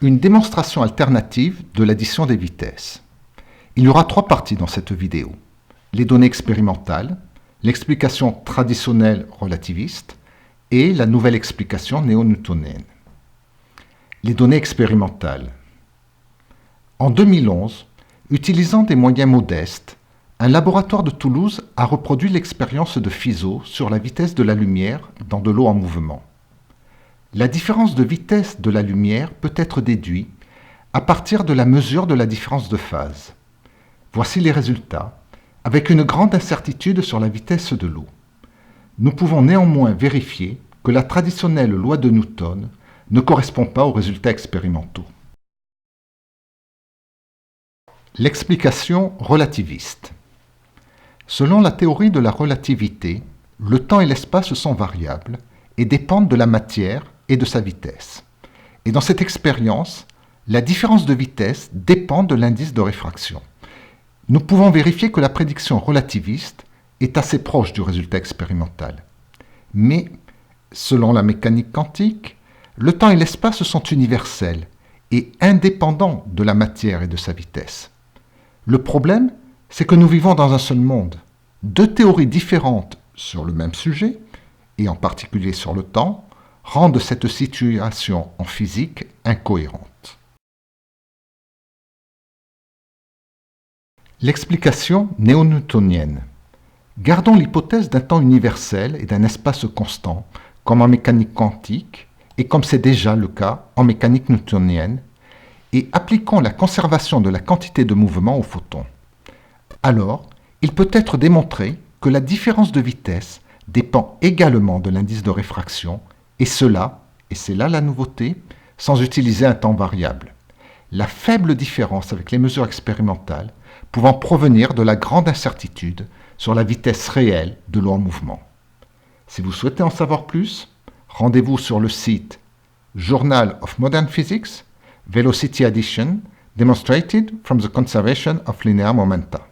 une démonstration alternative de l'addition des vitesses. Il y aura 3 parties dans cette vidéo. Les données expérimentales, l'explication traditionnelle relativiste et la nouvelle explication néo-newtonienne. Les données expérimentales. En 2011, utilisant des moyens modestes, un laboratoire de Toulouse a reproduit l'expérience de Fizeau sur la vitesse de la lumière dans de l'eau en mouvement. La différence de vitesse de la lumière peut être déduite à partir de la mesure de la différence de phase. Voici les résultats, avec une grande incertitude sur la vitesse de l'eau. Nous pouvons néanmoins vérifier que la traditionnelle loi de Newton ne correspond pas aux résultats expérimentaux. L'explication relativiste. Selon la théorie de la relativité, le temps et l'espace sont variables et dépendent de la matière et de sa vitesse. Et dans cette expérience, la différence de vitesse dépend de l'indice de réfraction. Nous pouvons vérifier que la prédiction relativiste est assez proche du résultat expérimental. Mais, selon la mécanique quantique, le temps et l'espace sont universels et indépendants de la matière et de sa vitesse. Le problème, c'est que nous vivons dans un seul monde. 2 théories différentes sur le même sujet, et en particulier sur le temps, rendent cette situation en physique incohérente. L'explication néo-newtonienne. Gardons l'hypothèse d'un temps universel et d'un espace constant, comme en mécanique quantique, et comme c'est déjà le cas en mécanique newtonienne, et appliquons la conservation de la quantité de mouvement aux photons. Alors, il peut être démontré que la différence de vitesse dépend également de l'indice de réfraction, et cela, et c'est là la nouveauté, sans utiliser un temps variable. La faible différence avec les mesures expérimentales pouvant provenir de la grande incertitude sur la vitesse réelle de l'eau en mouvement. Si vous souhaitez en savoir plus, rendez-vous sur le site Journal of Modern Physics, Velocity Addition, Demonstrated from the Conservation of Linear Momenta.